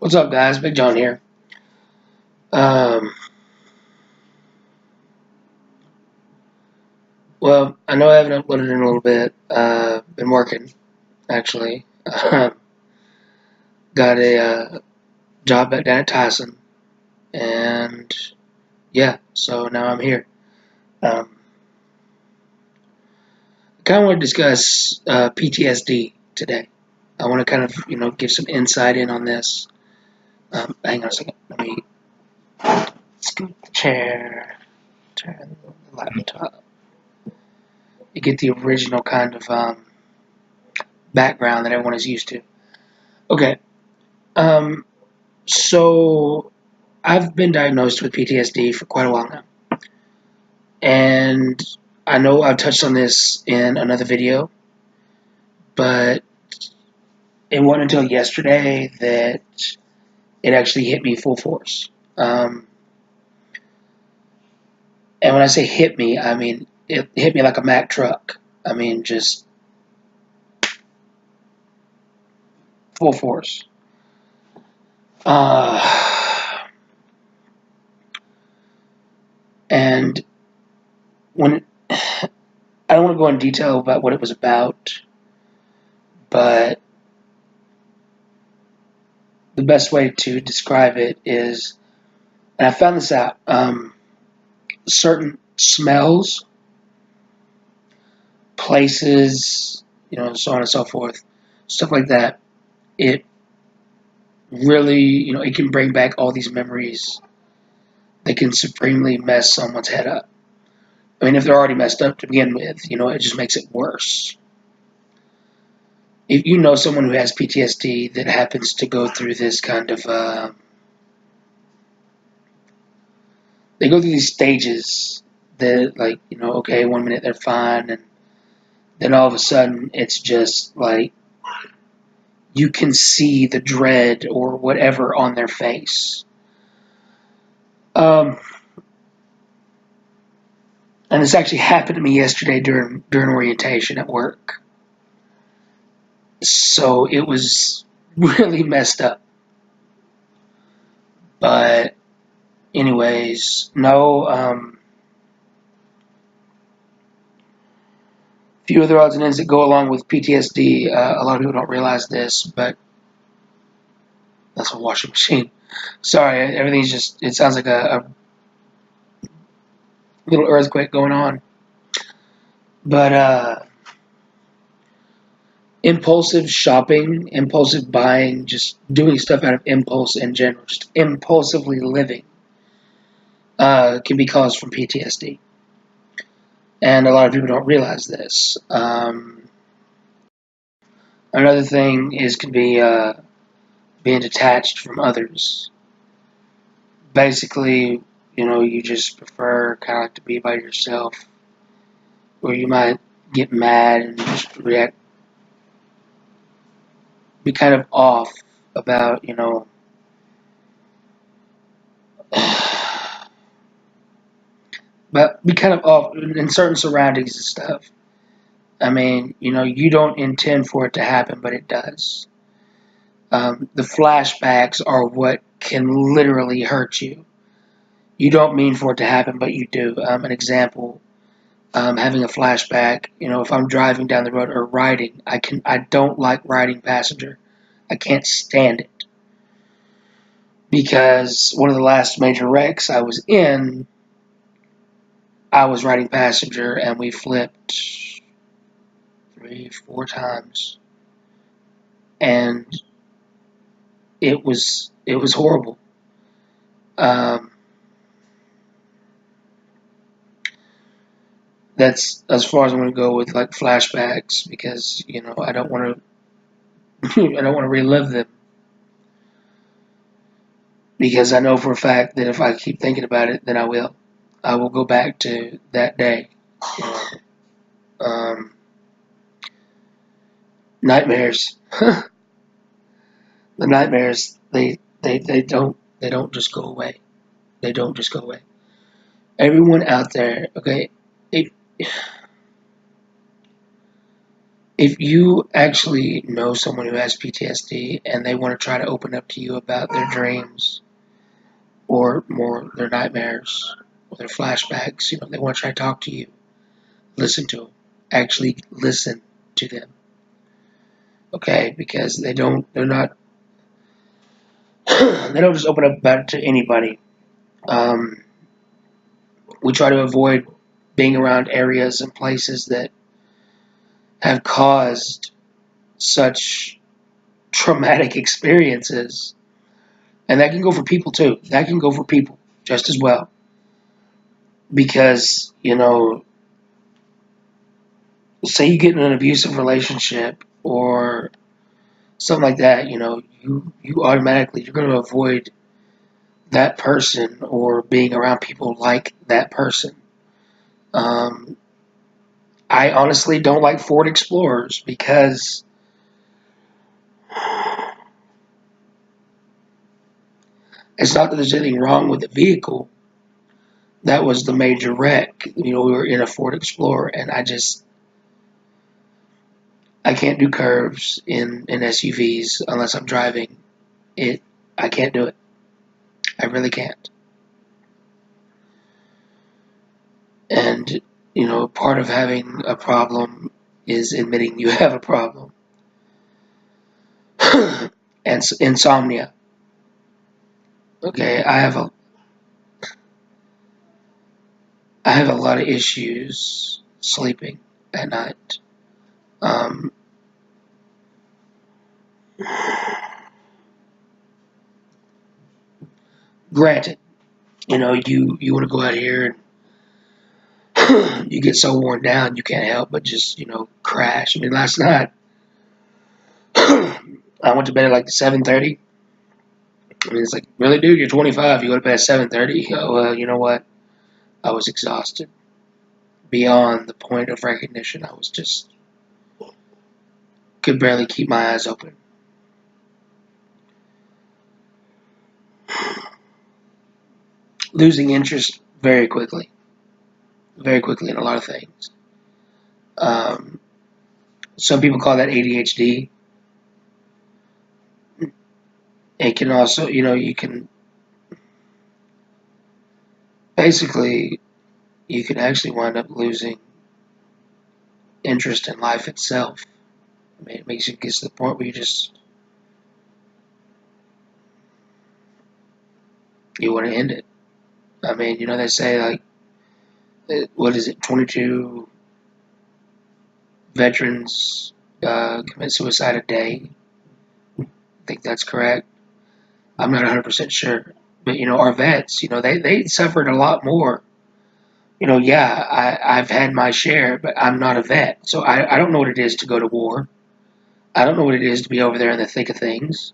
What's up, guys? Big John here. Um, well, I know I haven't uploaded in a little bit. Been working, actually. Got a job back down at Tyson, and yeah, so now I'm here. I kind of want to discuss PTSD today. I want to kind of, give some insight in on this. Hang on a second. Let me scoot the chair, turn the laptop. You get the original kind of background that everyone is used to. Okay. Um, so I've been diagnosed with PTSD for quite a while now. And I know I've touched on this in another video, but it wasn't until yesterday that it actually hit me full force. And when I say hit me, I mean it hit me like a Mack truck. I mean, just full force. And when I don't want to go in detail about what it was about, but the best way to describe it is, and I found this out, certain smells, places, so on and so forth, stuff like that, it really, it can bring back all these memories that can supremely mess someone's head up. I mean, if they're already messed up to begin with, it just makes it worse. If you know someone who has PTSD that happens to go through this kind of, they go through these stages that, like, okay, 1 minute they're fine, and then all of a sudden it's just like you can see the dread or whatever on their face. And this actually happened to me yesterday during orientation at work. So it was really messed up. But anyways, no, few other odds and ends that go along with PTSD. A lot of people don't realize this, but that's a washing machine. Sorry, everything's just, it sounds like a little earthquake going on. But impulsive shopping, impulsive buying, just doing stuff out of impulse in general, just impulsively living, can be caused from PTSD. And a lot of people don't realize this. Another thing is could be being detached from others. Basically, you just prefer kind of like to be by yourself, or you might get mad and just react, be kind of off about, but be kind of off in certain surroundings and stuff. I mean, you don't intend for it to happen, but it does. The flashbacks are what can literally hurt you. You don't mean for it to happen, but you do. An example, having a flashback, if I'm driving down the road or riding, I don't like riding passenger. I can't stand it. Because one of the last major wrecks I was in, I was riding passenger and we flipped 3, 4 times. And it was horrible. That's as far as I'm going to go with like flashbacks because I don't want to I don't want to relive them because I know for a fact that if I keep thinking about it, then I will go back to that day. You know, nightmares, the nightmares they don't just go away. They don't just go away. Everyone out there, okay, it, If you actually know someone who has PTSD and they want to try to open up to you about their dreams or more their nightmares or their flashbacks, they want to try to talk to you, listen to them. Actually listen to them. Okay? Because they're not, they don't just open up about it to anybody. Um, we try to avoid being around areas and places that have caused such traumatic experiences. And that can go for people too. That can go for people just as well. Because, say you get in an abusive relationship or something like that, you automatically, you're going to avoid that person or being around people like that person. I honestly don't like Ford Explorers because it's not that there's anything wrong with the vehicle. That was the major wreck. We were in a Ford Explorer, and I can't do curves in SUVs unless I'm driving. I can't do it. I really can't. And, part of having a problem is admitting you have a problem. And insomnia. Okay, I have a lot of issues sleeping at night. Um, Granted, you want to go out here and you get so worn down you can't help but just crash. I mean, last night I went to bed at like 7:30. I mean, it's like, really, dude, you're 25. You go to bed at 7:30. Well, you know what? I was exhausted beyond the point of recognition. I was just could barely keep my eyes open. Losing interest very quickly in a lot of things. Um, some people call that ADHD. It can also, you can basically, you can actually wind up losing interest in life itself. I mean, it makes you get to the point where you want to end it. I mean, they say like, what is it, 22 veterans commit suicide a day. I think that's correct. I'm not 100% sure. But, our vets, they suffered a lot more. Yeah, I've had my share, but I'm not a vet. So I don't know what it is to go to war. I don't know what it is to be over there in the thick of things.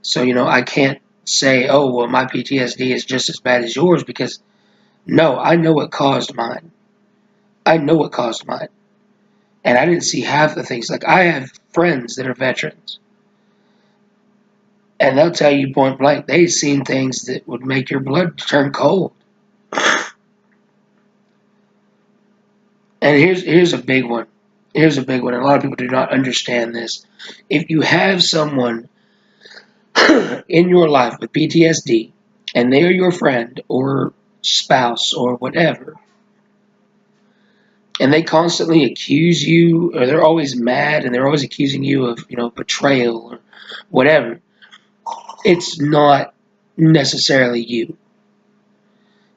So, I can't say, oh, well, my PTSD is just as bad as yours because, no, I know what caused mine. I know what caused mine. And I didn't see half the things. Like, I have friends that are veterans. And they'll tell you point blank, they've seen things that would make your blood turn cold. And here's a big one. Here's a big one. And a lot of people do not understand this. If you have someone in your life with PTSD, and they are your friend or spouse or whatever, and they constantly accuse you, or they're always mad, and they're always accusing you of, betrayal or whatever, it's not necessarily you.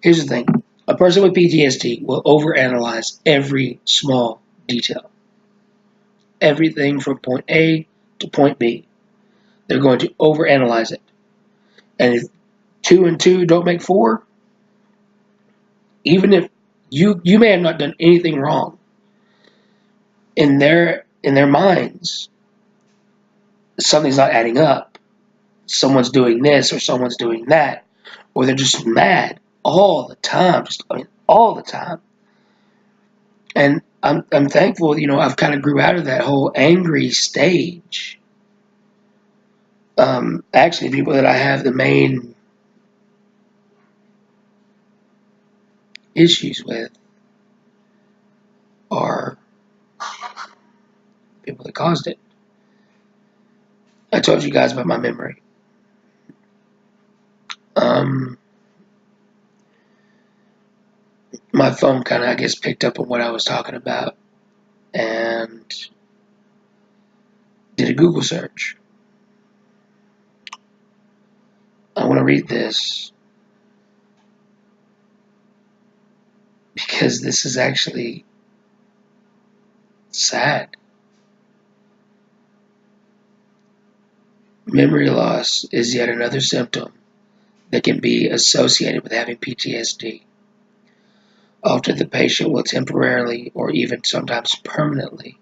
Here's the thing. A person with PTSD will overanalyze every small detail. Everything from point A to point B. They're going to overanalyze it. And if 2 and 2 don't make 4, even if you may have not done anything wrong, in their minds, something's not adding up. Someone's doing this or someone's doing that, or they're just mad all the time. All the time. And I'm thankful, I've kind of grew out of that whole angry stage. Actually, people that I have the main issues with are people that caused it. I told you guys about my memory. My phone kind of, I guess, picked up on what I was talking about and did a Google search. I want to read this because this is actually sad. Memory loss is yet another symptom that can be associated with having PTSD. Often the patient will temporarily or even sometimes permanently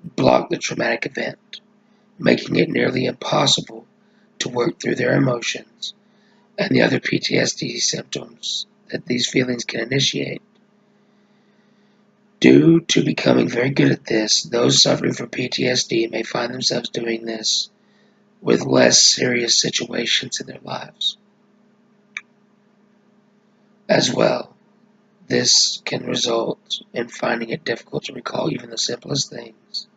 block the traumatic event, making it nearly impossible to work through their emotions and the other PTSD symptoms that these feelings can initiate. Due to becoming very good at this, those suffering from PTSD may find themselves doing this with less serious situations in their lives. As well, this can result in finding it difficult to recall even the simplest things,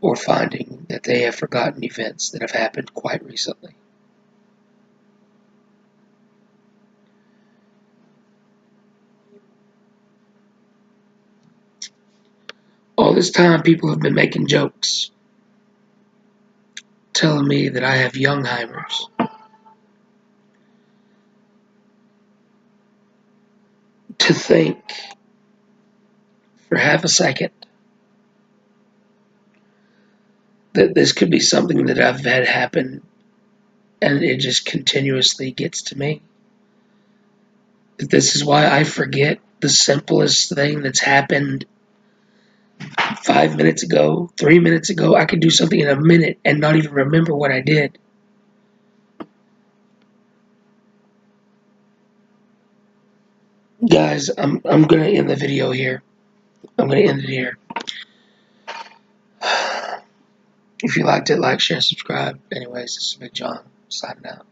or finding that they have forgotten events that have happened quite recently. All this time, people have been making jokes, telling me that I have Youngheimer's. To think for half a second that this could be something that I've had happen and it just continuously gets to me. That this is why I forget the simplest thing that's happened 5 minutes ago, 3 minutes ago. I could do something in a minute and not even remember what I did. Guys, I'm going to end the video here. I'm going to end it here. If you liked it, like, share, subscribe. Anyways, this is Big John signing out.